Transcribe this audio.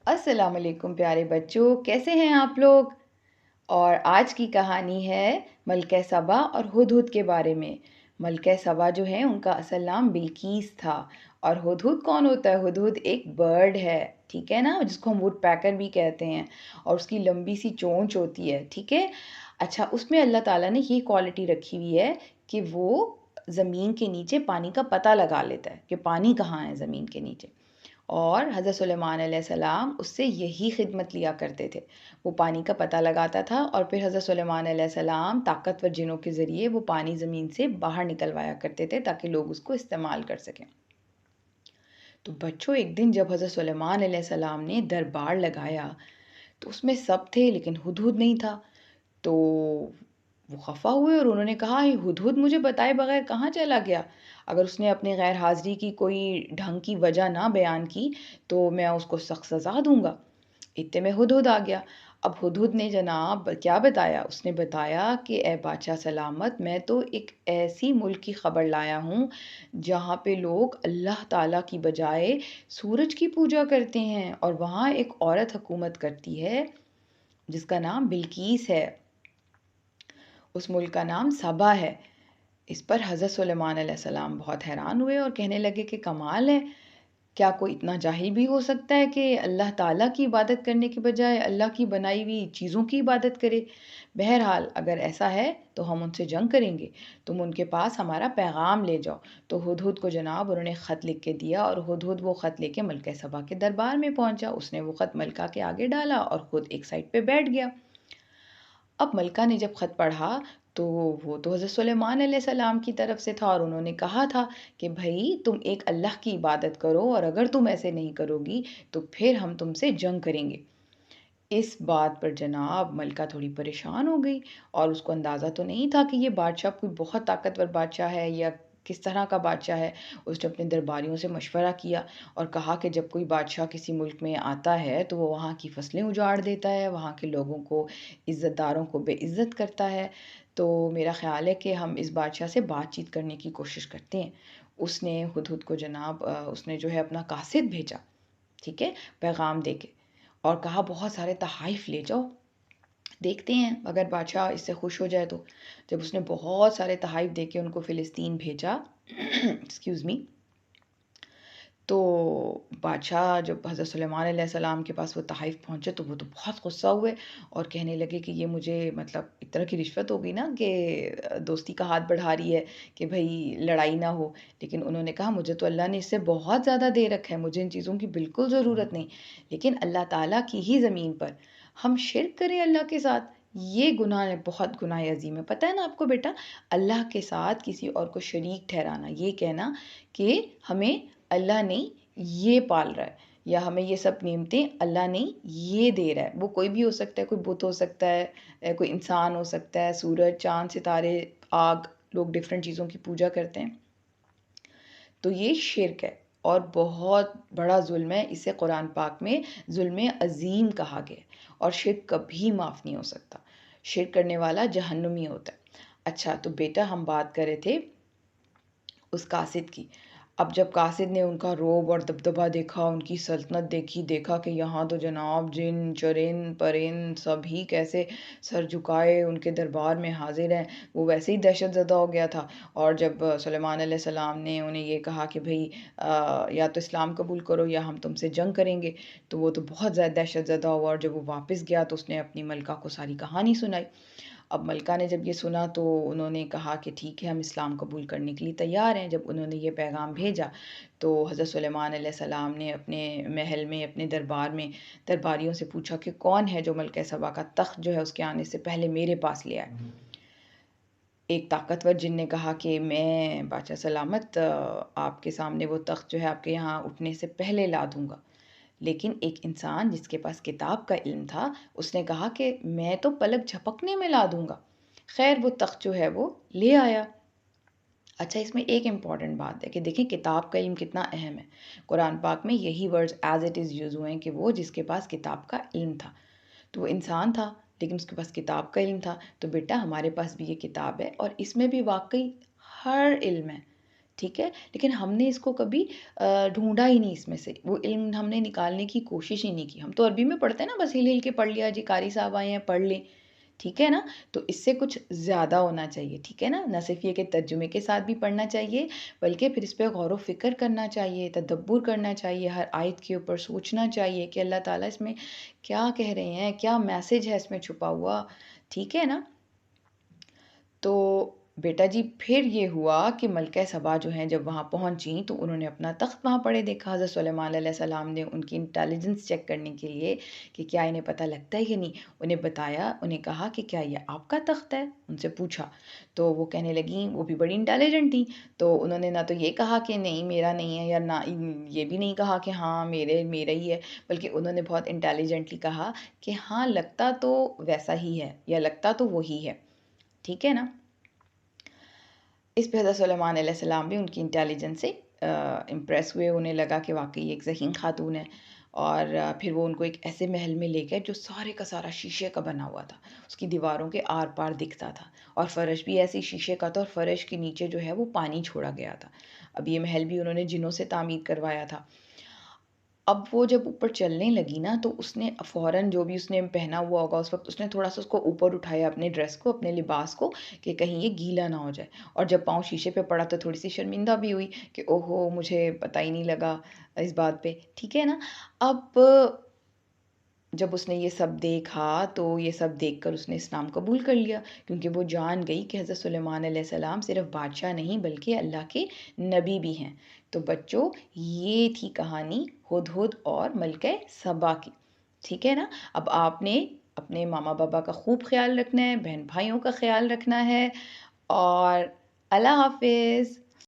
السلام علیکم پیارے بچوں، کیسے ہیں آپ لوگ؟ اور آج کی کہانی ہے ملکہ سبا اور ہدہد کے بارے میں۔ ملکہ سبا جو ہے ان کا اصل نام بلقیس تھا، اور ہدہد کون ہوتا ہے؟ ہدہد ایک برڈ ہے، ٹھیک ہے نا، جس کو ہم ووڈ پیکر بھی کہتے ہیں، اور اس کی لمبی سی چونچ ہوتی ہے، ٹھیک ہے۔ اچھا، اس میں اللہ تعالیٰ نے یہ کوالٹی رکھی ہوئی ہے کہ وہ زمین کے نیچے پانی کا پتہ لگا لیتا ہے کہ پانی کہاں ہے زمین کے نیچے۔ اور حضرت سلیمان علیہ السلام اس سے یہی خدمت لیا کرتے تھے، وہ پانی کا پتہ لگاتا تھا، اور پھر حضرت سلیمان علیہ السلام طاقتور جنوں کے ذریعے وہ پانی زمین سے باہر نکلوایا کرتے تھے تاکہ لوگ اس کو استعمال کر سکیں۔ تو بچوں، ایک دن جب حضرت سلیمان علیہ السلام نے دربار لگایا تو اس میں سب تھے لیکن ہدہد نہیں تھا۔ تو وہ خفا ہوئے اور انہوں نے کہا، یہ ہدہد مجھے بتائے بغیر کہاں چلا گیا؟ اگر اس نے اپنے غیر حاضری کی کوئی ڈھنگ کی وجہ نہ بیان کی تو میں اس کو سخت سزا دوں گا۔ اتنے میں ہدہد آ گیا۔ اب ہدہد نے جناب کیا بتایا؟ اس نے بتایا کہ اے بادشاہ سلامت، میں تو ایک ایسی ملک کی خبر لایا ہوں جہاں پہ لوگ اللہ تعالیٰ کی بجائے سورج کی پوجا کرتے ہیں، اور وہاں ایک عورت حکومت کرتی ہے جس کا نام بلقیس ہے۔ اس ملک کا نام سبا ہے۔ اس پر حضرت سلیمان علیہ السلام بہت حیران ہوئے اور کہنے لگے کہ کمال ہے، کیا کوئی اتنا جاہل بھی ہو سکتا ہے کہ اللہ تعالیٰ کی عبادت کرنے کے بجائے اللہ کی بنائی ہوئی چیزوں کی عبادت کرے؟ بہرحال اگر ایسا ہے تو ہم ان سے جنگ کریں گے، تم ان کے پاس ہمارا پیغام لے جاؤ۔ تو ہدہد کو جناب انہوں نے خط لکھ کے دیا، اور ہدہد وہ خط لے کے ملکہ سبا کے دربار میں پہنچا۔ اس نے وہ خط ملکہ کے آگے ڈالا اور خود ایک سائڈ پہ بیٹھ گیا۔ اب ملکہ نے جب خط پڑھا تو وہ تو حضرت سلیمان علیہ السلام کی طرف سے تھا، اور انہوں نے کہا تھا کہ بھائی تم ایک اللہ کی عبادت کرو، اور اگر تم ایسے نہیں کرو گی تو پھر ہم تم سے جنگ کریں گے۔ اس بات پر جناب ملکہ تھوڑی پریشان ہو گئی، اور اس کو اندازہ تو نہیں تھا کہ یہ بادشاہ کوئی بہت طاقتور بادشاہ ہے یا کس طرح کا بادشاہ ہے۔ اس نے اپنے درباریوں سے مشورہ کیا اور کہا کہ جب کوئی بادشاہ کسی ملک میں آتا ہے تو وہ وہاں کی فصلیں اجاڑ دیتا ہے، وہاں کے لوگوں کو، عزت داروں کو بے عزت کرتا ہے، تو میرا خیال ہے کہ ہم اس بادشاہ سے بات چیت کرنے کی کوشش کرتے ہیں۔ اس نے ہدہد کو جناب اس نے جو ہے اپنا قاصد بھیجا، ٹھیک ہے، پیغام دے کے، اور کہا بہت سارے تحائف لے جاؤ، دیکھتے ہیں اگر بادشاہ اس سے خوش ہو جائے تو۔ جب اس نے بہت سارے تحائف دے کے ان کو فلسطین بھیجا ایکسکیوز می، تو بادشاہ جب حضرت سلیمان علیہ السلام کے پاس وہ تحائف پہنچے تو وہ تو بہت غصہ ہوئے اور کہنے لگے کہ یہ مجھے مطلب ایک طرح کی رشوت ہو گئی نا، کہ دوستی کا ہاتھ بڑھا رہی ہے کہ بھئی لڑائی نہ ہو۔ لیکن انہوں نے کہا مجھے تو اللہ نے اس سے بہت زیادہ دے رکھا ہے، مجھے ان چیزوں کی بالکل ضرورت نہیں، لیکن اللہ تعالیٰ کی ہی زمین پر ہم شرک کریں اللہ کے ساتھ، یہ گناہ ہے، بہت گناہ عظیم ہے۔ پتہ ہے نا آپ کو بیٹا، اللہ کے ساتھ کسی اور کو شریک ٹھہرانا، یہ کہنا کہ ہمیں اللہ نہیں یہ پال رہا ہے، یا ہمیں یہ سب نعمتیں اللہ نہیں یہ دے رہا ہے۔ وہ کوئی بھی ہو سکتا ہے، کوئی بت ہو سکتا ہے، کوئی انسان ہو سکتا ہے، سورج، چاند، ستارے، آگ، لوگ ڈیفرنٹ چیزوں کی پوجا کرتے ہیں۔ تو یہ شرک ہے اور بہت بڑا ظلم ہے، اسے قرآن پاک میں ظلم عظیم کہا گیا ہے، اور شرک کبھی معاف نہیں ہو سکتا، شرک کرنے والا جہنمی ہوتا ہے۔ اچھا، تو بیٹا ہم بات کر رہے تھے اس قاصد کی۔ اب جب قاصد نے ان کا رعب اور دبدبہ دیکھا، ان کی سلطنت دیکھی، دیکھا کہ یہاں تو جناب جن چرند پرند سبھی کیسے سر جھکائے ان کے دربار میں حاضر ہیں، وہ ویسے ہی دہشت زدہ ہو گیا تھا۔ اور جب سلیمان علیہ السلام نے انہیں یہ کہا کہ بھئی یا تو اسلام قبول کرو یا ہم تم سے جنگ کریں گے، تو وہ تو بہت زیادہ دہشت زدہ ہوا، اور جب وہ واپس گیا تو اس نے اپنی ملکہ کو ساری کہانی سنائی۔ اب ملکہ نے جب یہ سنا تو انہوں نے کہا کہ ٹھیک ہے، ہم اسلام قبول کرنے کے لیے تیار ہیں۔ جب انہوں نے یہ پیغام بھیجا تو حضرت سلیمان علیہ السلام نے اپنے محل میں، اپنے دربار میں درباریوں سے پوچھا کہ کون ہے جو ملکہ سبا کا تخت جو ہے اس کے آنے سے پہلے میرے پاس لے آئے۔ ایک طاقتور جن نے کہا کہ میں بادشاہ سلامت آپ کے سامنے وہ تخت جو ہے آپ کے یہاں اٹھنے سے پہلے لا دوں گا۔ لیکن ایک انسان جس کے پاس کتاب کا علم تھا، اس نے کہا کہ میں تو پلک جھپکنے میں لا دوں گا۔ خیر وہ تخت جو ہے وہ لے آیا۔ اچھا، اس میں ایک امپورٹنٹ بات ہے کہ دیکھیں کتاب کا علم کتنا اہم ہے۔ قرآن پاک میں یہی words as it is use ہوئے ہیں کہ وہ جس کے پاس کتاب کا علم تھا، تو وہ انسان تھا لیکن اس کے پاس کتاب کا علم تھا۔ تو بیٹا ہمارے پاس بھی یہ کتاب ہے، اور اس میں بھی واقعی ہر علم ہے، ٹھیک ہے، لیکن ہم نے اس کو کبھی ڈھونڈا ہی نہیں، اس میں سے وہ علم ہم نے نکالنے کی کوشش ہی نہیں کی۔ ہم تو عربی میں پڑھتے ہیں نا، بس ہل ہل کے پڑھ لیا جی، قاری صاحب آئے ہیں پڑھ لیں، ٹھیک ہے نا؟ تو اس سے کچھ زیادہ ہونا چاہیے، ٹھیک ہے نا؟ نہ صرف یہ کہ ترجمے کے ساتھ بھی پڑھنا چاہیے، بلکہ پھر اس پہ غور و فکر کرنا چاہیے، تدبر کرنا چاہیے، ہر آیت کے اوپر سوچنا چاہیے کہ اللہ تعالیٰ اس میں کیا کہہ رہے ہیں، کیا میسج ہے اس میں چھپا ہوا، ٹھیک ہے نا؟ تو بیٹا جی پھر یہ ہوا کہ ملکہ سبا جو ہیں جب وہاں پہنچیں تو انہوں نے اپنا تخت وہاں پڑے دیکھا۔ حضرت سلیمان علیہ السلام نے ان کی انٹیلیجنس چیک کرنے کے لیے کہ کیا انہیں پتہ لگتا ہے کہ نہیں، انہیں بتایا، انہیں کہا کہ کیا یہ آپ کا تخت ہے، ان سے پوچھا تو وہ کہنے لگیں، وہ بھی بڑی انٹیلیجنٹ تھیں، تو انہوں نے نہ تو یہ کہا کہ نہیں میرا نہیں ہے، یا نہ یہ بھی نہیں کہا کہ ہاں میرا ہی ہے، بلکہ انہوں نے بہت انٹیلیجنٹلی کہا کہ ہاں لگتا تو ویسا ہی ہے، یا لگتا تو وہی ہے، ٹھیک ہے نا؟ اس پہ حضرت سلیمان علیہ السلام بھی ان کی انٹیلیجنس سے امپریس ہوئے، انہیں لگا کہ واقعی ایک ذہین خاتون ہے، اور پھر وہ ان کو ایک ایسے محل میں لے گئے جو سارے کا سارا شیشے کا بنا ہوا تھا، اس کی دیواروں کے آر پار دکھتا تھا، اور فرش بھی ایسی شیشے کا تھا، اور فرش کے نیچے جو ہے وہ پانی چھوڑا گیا تھا۔ اب یہ محل بھی انہوں نے جنوں سے تعمیر کروایا تھا۔ اب وہ جب اوپر چلنے لگی نا تو اس نے فوراً جو بھی اس نے پہنا ہوا ہوگا اس وقت، اس نے تھوڑا سا اس کو اوپر اٹھایا، اپنے ڈریس کو، اپنے لباس کو، کہ کہیں یہ گیلا نہ ہو جائے، اور جب پاؤں شیشے پہ پڑا تو تھوڑی سی شرمندہ بھی ہوئی کہ اوہو مجھے پتہ ہی نہیں لگا اس بات پہ، ٹھیک ہے نا؟ اب جب اس نے یہ سب دیکھا تو یہ سب دیکھ کر اس نے اسلام قبول کر لیا، کیونکہ وہ جان گئی کہ حضرت سلیمان علیہ السلام صرف بادشاہ نہیں بلکہ اللہ کے نبی بھی ہیں۔ تو بچوں یہ تھی کہانی ہدہد اور ملکہ سبا کی، ٹھیک ہے نا؟ اب آپ نے اپنے ماما بابا کا خوب خیال رکھنا ہے، بہن بھائیوں کا خیال رکھنا ہے، اور اللہ حافظ۔